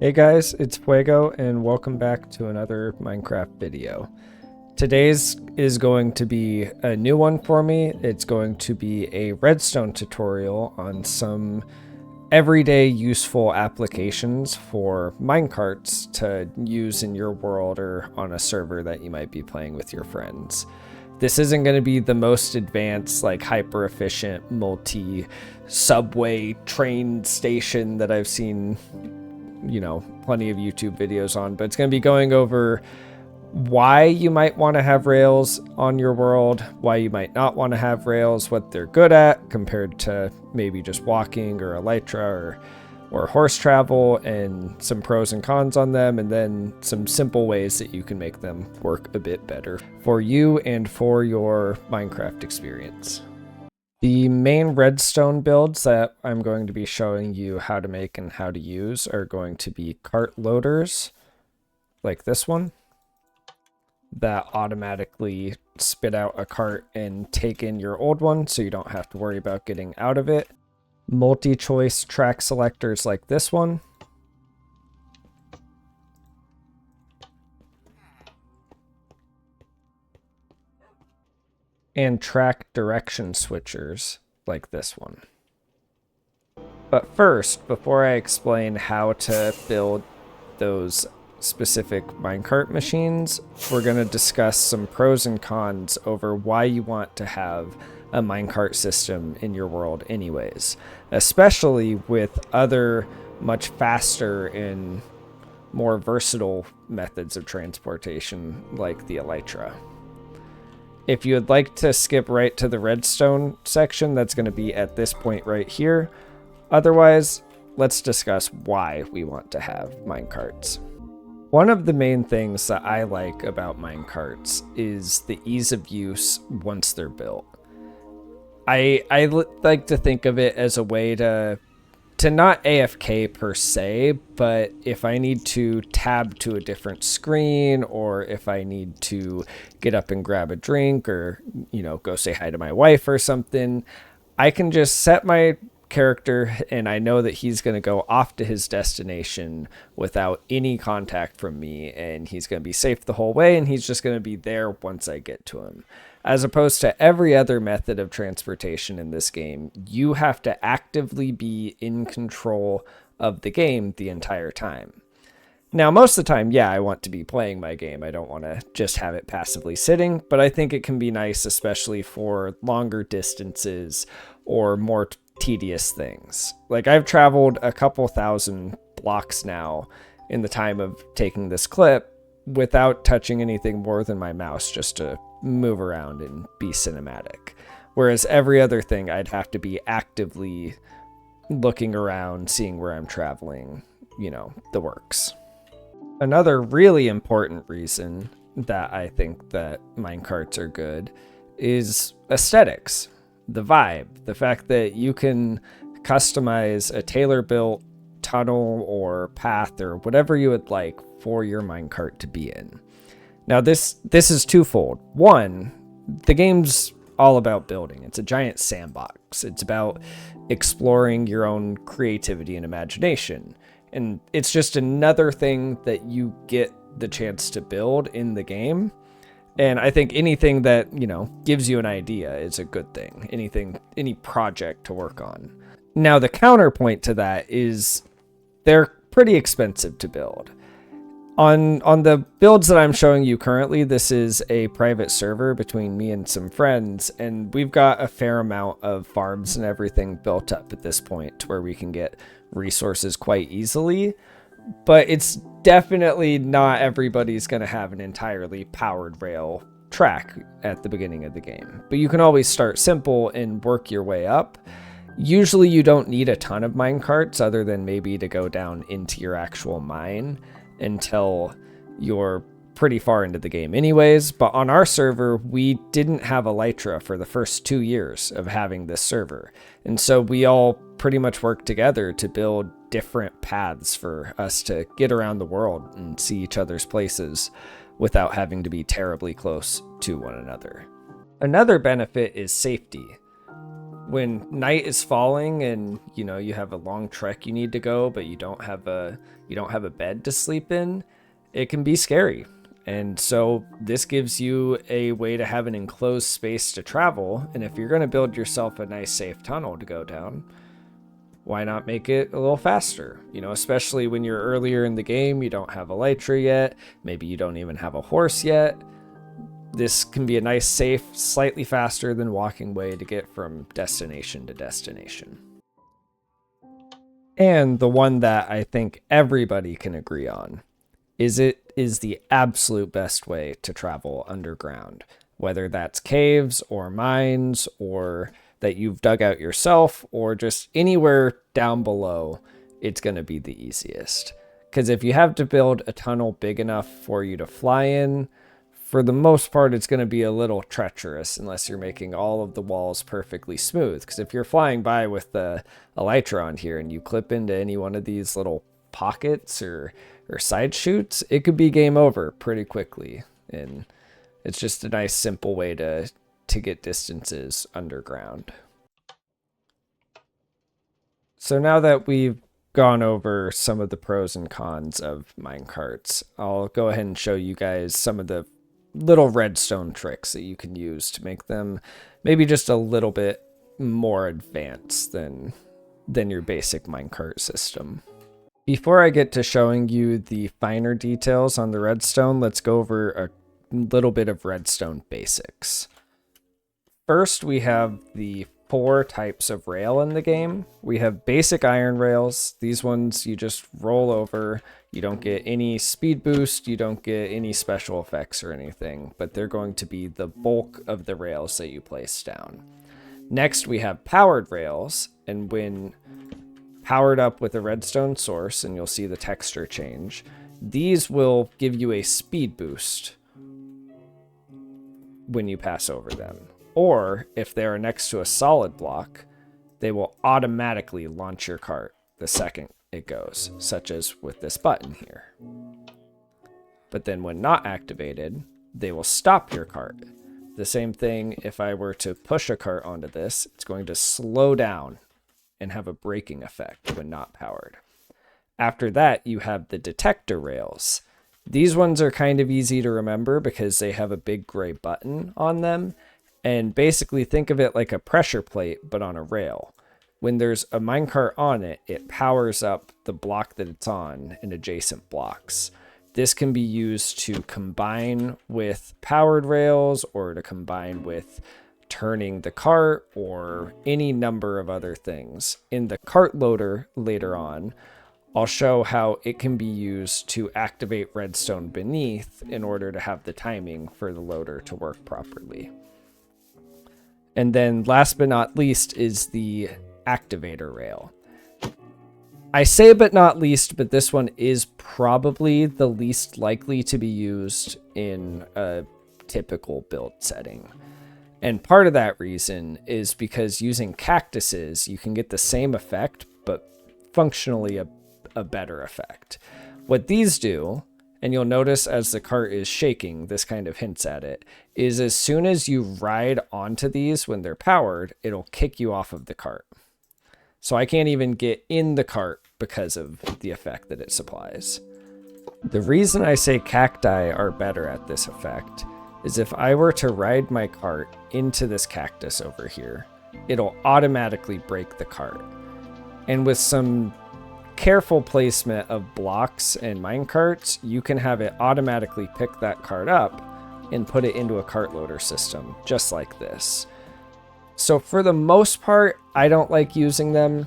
Hey guys, it's Fuego and welcome back to another Minecraft video. Today's is going to be a new one for me. It's going to be a Redstone tutorial on some everyday useful applications for minecarts to use in your world or on a server that you might be playing with your friends. This isn't going to be the most advanced, like hyper efficient multi subway train station that I've seen, plenty of YouTube videos on, but it's going to be going over why you might want to have rails on your world, why you might not want to have rails, what they're good at compared to maybe just walking or elytra or horse travel, and some pros and cons on them, and then some simple ways that you can make them work a bit better for you and for your Minecraft experience. The main redstone builds that I'm going to be showing you how to make and how to use are going to be cart loaders, like this one, that automatically spit out a cart and take in your old one so you don't have to worry about getting out of it. Multi-choice track selectors like this one. And track direction switchers like this one. But first, before I explain how to build those specific minecart machines, we're going to discuss some pros and cons over why you want to have a minecart system in your world anyways, especially with other much faster and more versatile methods of transportation like the elytra. If you would like to skip right to the redstone section, that's going to be at this point right here. Otherwise, let's discuss why we want to have minecarts. One of the main things that I like about minecarts is the ease of use once they're built. I like to think of it as a way to not AFK per se, but if I need to tab to a different screen, or if I need to get up and grab a drink, or, go say hi to my wife or something, I can just set my character and I know that he's going to go off to his destination without any contact from me, and he's going to be safe the whole way, and he's just going to be there once I get to him. As opposed to every other method of transportation in this game, you have to actively be in control of the game the entire time. Now, most of the time, I want to be playing my game. I don't want to just have it passively sitting, but I think it can be nice, especially for longer distances or more tedious things. Like, I've traveled a couple thousand blocks now in the time of taking this clip without touching anything more than my mouse, just to move around and be cinematic. Whereas every other thing, I'd have to be actively looking around, seeing where I'm traveling, the works. Another really important reason that I think that minecarts are good is aesthetics, the vibe, the fact that you can customize a tailor-built tunnel or path or whatever you would like for your minecart to be in. Now, this is twofold. One, the game's all about building. It's a giant sandbox. It's about exploring your own creativity and imagination. And it's just another thing that you get the chance to build in the game. And I think anything that, gives you an idea is a good thing. Any project to work on. Now, the counterpoint to that is they're pretty expensive to build. On the builds that I'm showing you currently, this is a private server between me and some friends, and we've got a fair amount of farms and everything built up at this point to where we can get resources quite easily. But it's definitely not everybody's going to have an entirely powered rail track at the beginning of the game. But you can always start simple and work your way up. Usually you don't need a ton of minecarts other than maybe to go down into your actual mine until you're pretty far into the game anyways. But on our server, we didn't have elytra for the first 2 years of having this server. And so we all pretty much worked together to build different paths for us to get around the world and see each other's places without having to be terribly close to one another. Another benefit is safety. when night is falling and you have a long trek you need to go, but you don't have a bed to sleep in, it can be scary. And so this gives you a way to have an enclosed space to travel. And if you're going to build yourself a nice safe tunnel to go down, why not make it a little faster? Especially when you're earlier in the game, you don't have elytra yet, maybe you don't even have a horse yet. This can be a nice, safe, slightly faster than walking way to get from destination to destination. And the one that I think everybody can agree on is it is the absolute best way to travel underground, whether that's caves or mines or that you've dug out yourself or just anywhere down below. It's going to be the easiest, because if you have to build a tunnel big enough for you to fly in, for the most part, it's going to be a little treacherous unless you're making all of the walls perfectly smooth. Because if you're flying by with the elytra on here and you clip into any one of these little pockets or side chutes, it could be game over pretty quickly. And it's just a nice, simple way to get distances underground. So now that we've gone over some of the pros and cons of minecarts, I'll go ahead and show you guys some of the little redstone tricks that you can use to make them maybe just a little bit more advanced than your basic minecart system. Before I get to showing you the finer details on the redstone, let's go over a little bit of redstone basics. First, we have the 4 types of rail in the game. We have basic iron rails. These ones you just roll over. You don't get any speed boost. You don't get any special effects or anything, but they're going to be the bulk of the rails that you place down. Next, we have powered rails, and when powered up with a redstone source, and you'll see the texture change, these will give you a speed boost when you pass over them. Or if they are next to a solid block, they will automatically launch your cart the second it goes, such as with this button here. But then when not activated, they will stop your cart. The same thing if I were to push a cart onto this, it's going to slow down and have a braking effect when not powered. After that, you have the detector rails. These ones are kind of easy to remember because they have a big gray button on them. And basically think of it like a pressure plate, but on a rail. When there's a minecart on it, it powers up the block that it's on and adjacent blocks. This can be used to combine with powered rails or to combine with turning the cart or any number of other things. In the cart loader later on, I'll show how it can be used to activate redstone beneath in order to have the timing for the loader to work properly. And then last but not least is the activator rail. I say but not least, but this one is probably the least likely to be used in a typical build setting. And part of that reason is because using cactuses, you can get the same effect, but functionally a better effect. What these do, and you'll notice as the cart is shaking, this kind of hints at it, is as soon as you ride onto these when they're powered, it'll kick you off of the cart. So I can't even get in the cart because of the effect that it supplies. The reason I say cacti are better at this effect is if I were to ride my cart into this cactus over here, it'll automatically break the cart. And with some careful placement of blocks and minecarts, you can have it automatically pick that cart up and put it into a cart loader system, just like this. So for the most part, I don't like using them.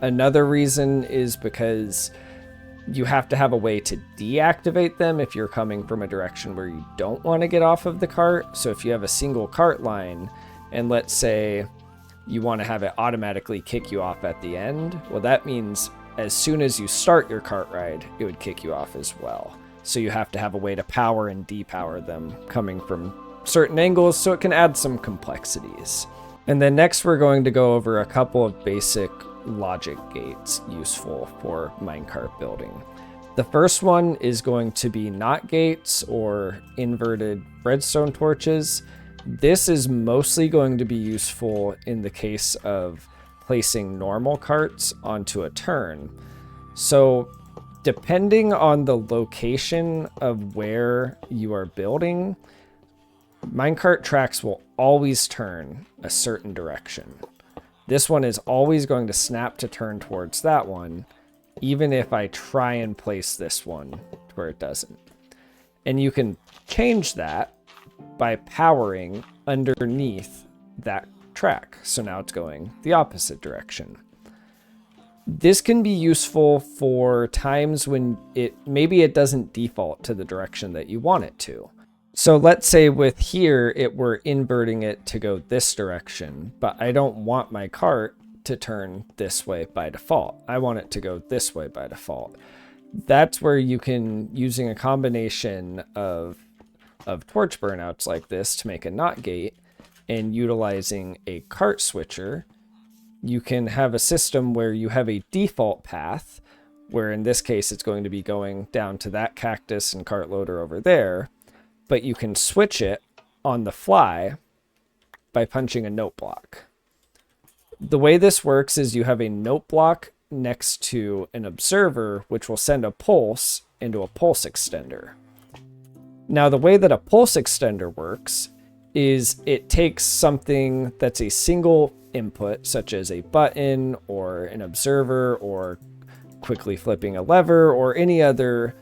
Another reason is because you have to have a way to deactivate them if you're coming from a direction where you don't want to get off of the cart. So if you have a single cart line, and let's say you want to have it automatically kick you off at the end, well, that means as soon as you start your cart ride, it would kick you off as well. So you have to have a way to power and depower them coming from certain angles, so it can add some complexities. And then next we're going to go over a couple of basic logic gates useful for minecart building. The first one is going to be NOT gates or inverted redstone torches. This is mostly going to be useful in the case of placing normal carts onto a turn. So depending on the location of where you are building, minecart tracks will always turn a certain direction. This one is always going to snap to turn towards that one, even if I try and place this one where it doesn't. And you can change that by powering underneath that track. So now it's going the opposite direction. This can be useful for times when maybe it doesn't default to the direction that you want it to. So let's say with here, we're inverting it to go this direction, but I don't want my cart to turn this way by default. I want it to go this way by default. That's where you can, using a combination of torch burnouts like this to make a NOT gate and utilizing a cart switcher, you can have a system where you have a default path, where in this case it's going to be going down to that cactus and cart loader over there, but you can switch it on the fly by punching a note block. The way this works is you have a note block next to an observer, which will send a pulse into a pulse extender. Now, the way that a pulse extender works is it takes something that's a single input, such as a button or an observer or quickly flipping a lever or any other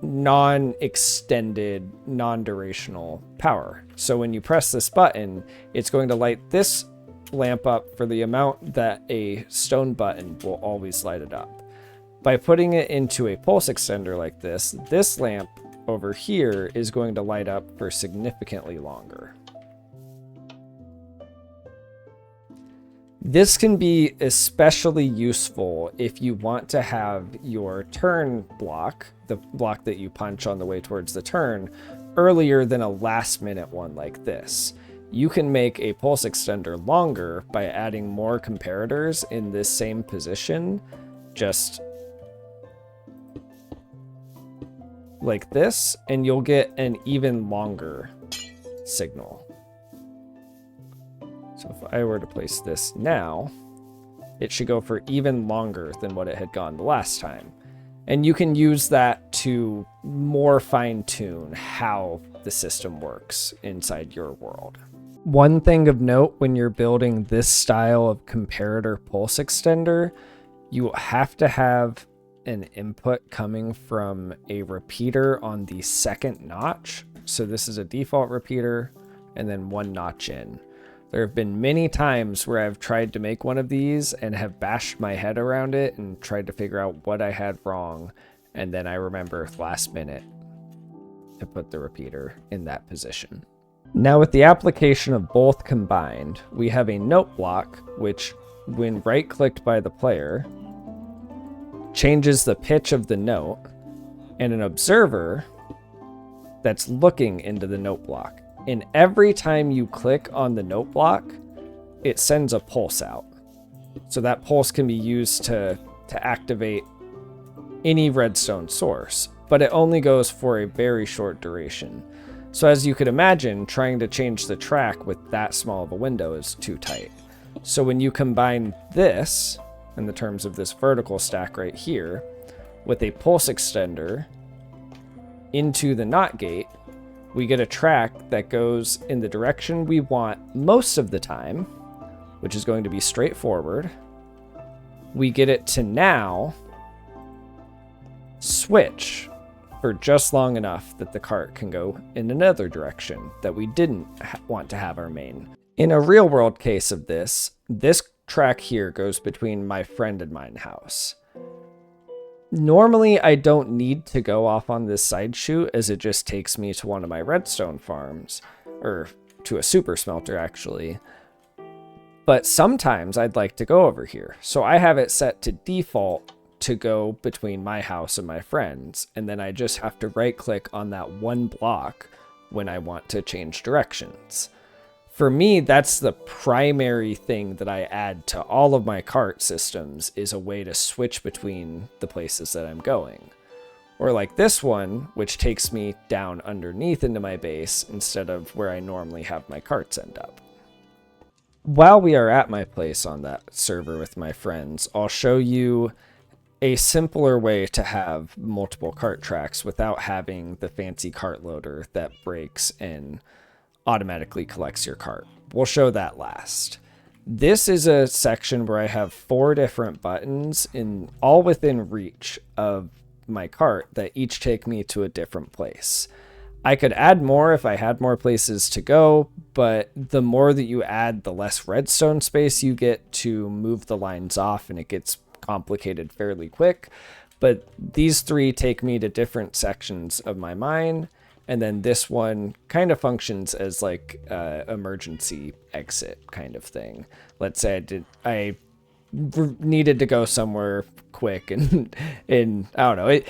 non-extended, non-durational power. So when you press this button, it's going to light this lamp up for the amount that a stone button will always light it up. By putting it into a pulse extender like this lamp over here is going to light up for significantly longer. This can be especially useful if you want to have your turn block, the block that you punch on the way towards the turn, earlier than a last minute one like this. You can make a pulse extender longer by adding more comparators in this same position, just like this, and you'll get an even longer signal. So if I were to place this now, it should go for even longer than what it had gone the last time. And you can use that to more fine-tune how the system works inside your world. One thing of note when you're building this style of comparator pulse extender, you have to have an input coming from a repeater on the second notch. So this is a default repeater and then one notch in. There have been many times where I've tried to make one of these and have bashed my head around it and tried to figure out what I had wrong. And then I remember last minute to put the repeater in that position. Now with the application of both combined, we have a note block, which when right clicked by the player, changes the pitch of the note, and an observer that's looking into the note block. And every time you click on the note block, it sends a pulse out. So that pulse can be used to activate any redstone source, but it only goes for a very short duration. So as you could imagine, trying to change the track with that small of a window is too tight. So when you combine this, in the terms of this vertical stack right here, with a pulse extender into the NOT gate, we get a track that goes in the direction we want most of the time, which is going to be straightforward. We get it to now switch for just long enough that the cart can go in another direction that we didn't want to have our main. In a real world case of this track here goes between my friend and mine house. Normally, I don't need to go off on this side chute, as it just takes me to one of my redstone farms, or to a super smelter actually. But sometimes I'd like to go over here. So I have it set to default to go between my house and my friends, and then I just have to right click on that one block when I want to change directions. For me, that's the primary thing that I add to all of my cart systems, is a way to switch between the places that I'm going. Or like this one, which takes me down underneath into my base instead of where I normally have my carts end up. While we are at my place on that server with my friends, I'll show you a simpler way to have multiple cart tracks without having the fancy cart loader that breaks and automatically collects your cart. We'll show that last. This is a section where I have 4 different buttons all within reach of my cart that each take me to a different place. I could add more if I had more places to go, but the more that you add, the less redstone space you get to move the lines off, and it gets complicated fairly quick. But these 3 take me to different sections of my mine, and then this one kind of functions as like emergency exit kind of thing. Let's say I needed to go somewhere quick, and I don't know,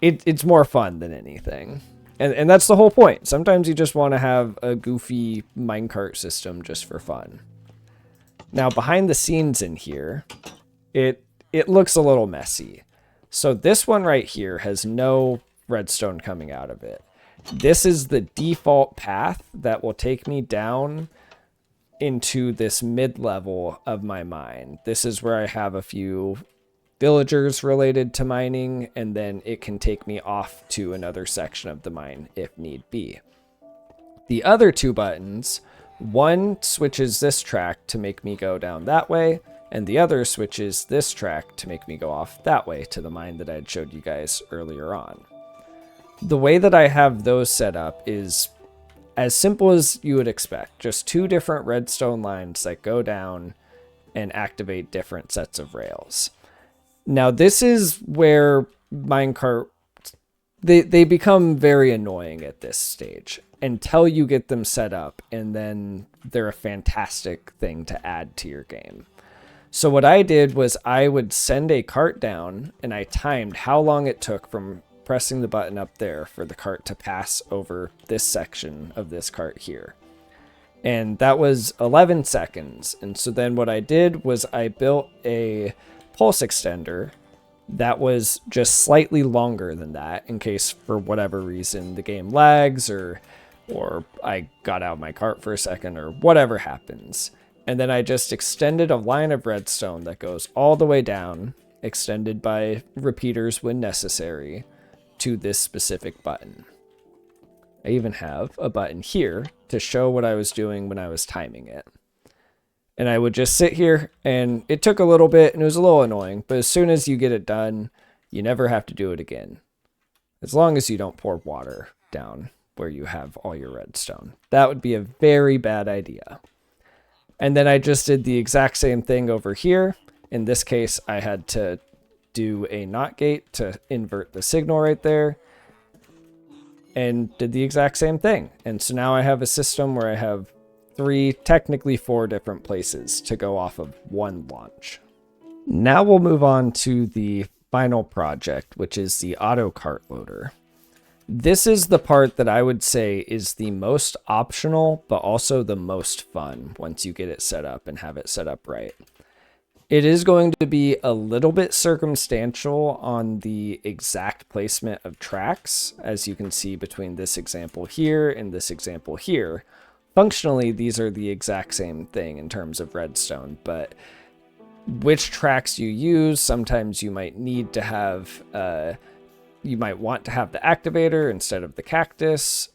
it's more fun than anything. And that's the whole point. Sometimes you just want to have a goofy minecart system just for fun. Now behind the scenes in here, it looks a little messy. So this one right here has no redstone coming out of it. This is the default path that will take me down into this mid-level of my mine. This is where I have a few villagers related to mining, and then it can take me off to another section of the mine if need be. The other 2 buttons, one switches this track to make me go down that way, and the other switches this track to make me go off that way to the mine that I had showed you guys earlier on. The way that I have those set up is as simple as you would expect. Just 2 different redstone lines that go down and activate different sets of rails. Now this is where minecart, they become very annoying at this stage until you get them set up, and then they're a fantastic thing to add to your game. So what I did was I would send a cart down, and I timed how long it took from pressing the button up there for the cart to pass over this section of this cart here. And that was 11 seconds. And so then what I did was I built a pulse extender that was just slightly longer than that, in case for whatever reason the game lags or I got out of my cart for a second or whatever happens. And then I just extended a line of redstone that goes all the way down, extended by repeaters when necessary, to this specific button. I even have a button here to show what I was doing when I was timing it. And I would just sit here, and it took a little bit and it was a little annoying, but as soon as you get it done, you never have to do it again. As long as you don't pour water down where you have all your redstone. That would be a very bad idea. And then I just did the exact same thing over here. In this case, I had to do a NOT gate to invert the signal right there, and did the exact same thing. And so now I have a system where I have 3, technically 4 different places to go off of one launch. Now we'll move on to the final project, which is the auto cart loader. This is the part that I would say is the most optional, but also the most fun once you get it set up and have it set up right. It is going to be a little bit circumstantial on the exact placement of tracks, as you can see between this example here and this example here. Functionally, these are the exact same thing in terms of redstone, but which tracks you use, sometimes you might need to have, you might want to have the activator instead of the cactus,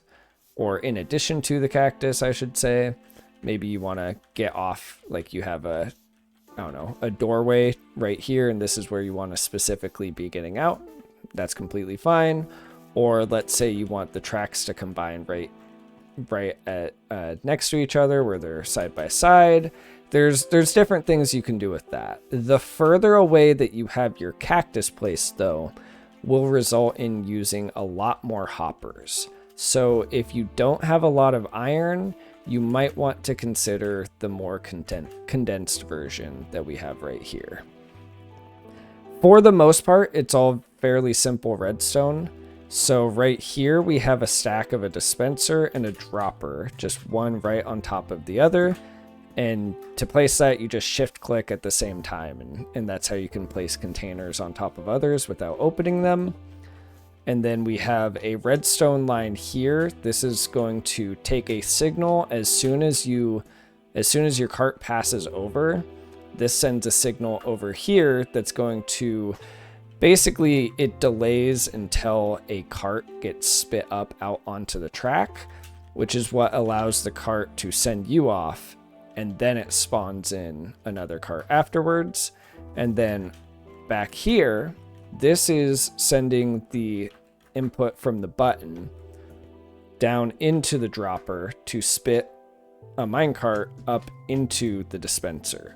or in addition to the cactus, I should say. Maybe you want to get off, like you have a, I don't know, a doorway right here, and this is where you want to specifically be getting out. That's completely fine. Or let's say you want the tracks to combine right at next to each other where they're side by side. There's different things you can do with that. The further away that you have your cactus placed, though, will result in using a lot more hoppers. So if you don't have a lot of iron, you might want to consider the more condensed version that we have right here. For the most part, it's all fairly simple redstone. So right here, we have a stack of a dispenser and a dropper, just one right on top of the other. And to place that, you just shift click at the same time. And that's how you can place containers on top of others without opening them. And then we have a redstone line here. This is going to take a signal as soon as your cart passes over. This sends a signal over here that's going to, basically it delays until a cart gets spit up out onto the track, which is what allows the cart to send you off, and then it spawns in another cart afterwards. And then back here, this is sending the input from the button down into the dropper to spit a minecart up into the dispenser.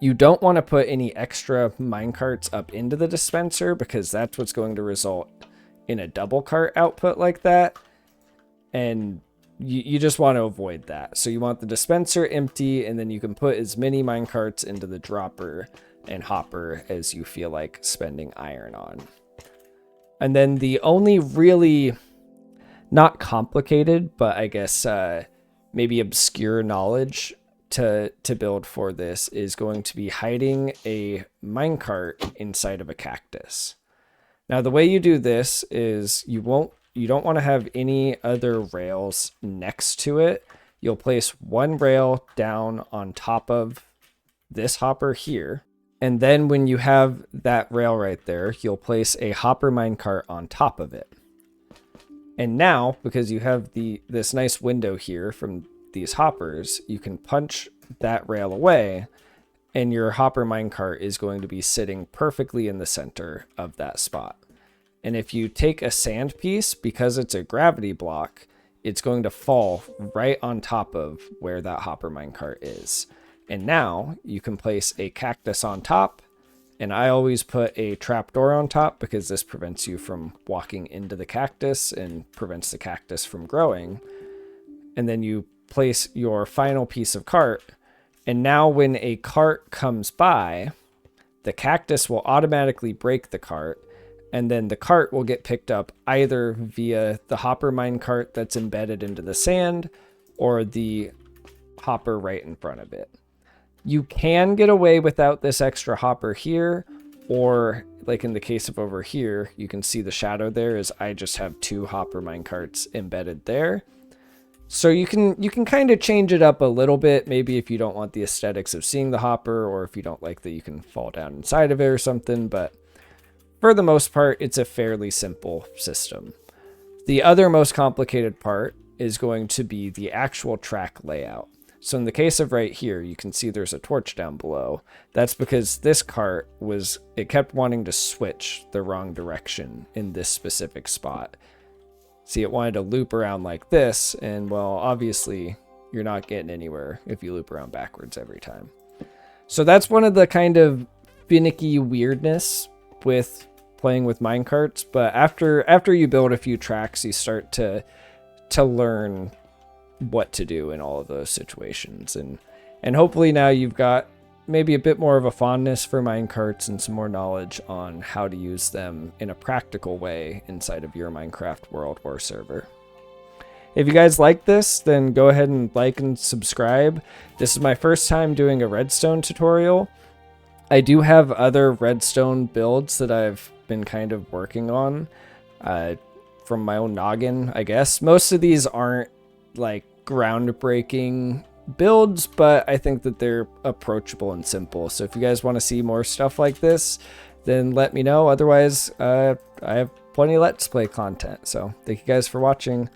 You don't want to put any extra minecarts up into the dispenser because that's what's going to result in a double cart output like that. And you just want to avoid that. So you want the dispenser empty, and then you can put as many minecarts into the dropper and hopper as you feel like spending iron on. And then the only really not complicated, but I guess maybe obscure knowledge to build for this is going to be hiding a minecart inside of a cactus. Now, the way you do this is you don't want to have any other rails next to it. You'll place one rail down on top of this hopper here. And then when you have that rail right there, you'll place a hopper minecart on top of it. And now, because you have this nice window here from these hoppers, you can punch that rail away, and your hopper minecart is going to be sitting perfectly in the center of that spot. And if you take a sand piece, because it's a gravity block, it's going to fall right on top of where that hopper minecart is. And now you can place a cactus on top, and I always put a trapdoor on top because this prevents you from walking into the cactus and prevents the cactus from growing. And then you place your final piece of cart, and now when a cart comes by, the cactus will automatically break the cart, and then the cart will get picked up either via the hopper minecart that's embedded into the sand or the hopper right in front of it. You can get away without this extra hopper here, or like in the case of over here, you can see the shadow there is I just have 2 hopper minecarts embedded there. So you can kind of change it up a little bit, maybe if you don't want the aesthetics of seeing the hopper, or if you don't like that you can fall down inside of it or something, but for the most part, it's a fairly simple system. The other most complicated part is going to be the actual track layout. So in the case of right here, you can see there's a torch down below. That's because this cart it kept wanting to switch the wrong direction in this specific spot. See, it wanted to loop around like this, and well, obviously you're not getting anywhere if you loop around backwards every time. So that's one of the kind of finicky weirdness with playing with minecarts, but after you build a few tracks, you start to learn what to do in all of those situations, and hopefully now you've got maybe a bit more of a fondness for minecarts and some more knowledge on how to use them in a practical way inside of your Minecraft world or server. If you guys like this, then go ahead and like and subscribe. This is my first time doing a redstone tutorial. I do have other redstone builds that I've been kind of working on from my own noggin, I guess. Most of these aren't like groundbreaking builds, but I think that they're approachable and simple. So if you guys want to see more stuff like this, then let me know. Otherwise, I have plenty of Let's Play content. So thank you guys for watching.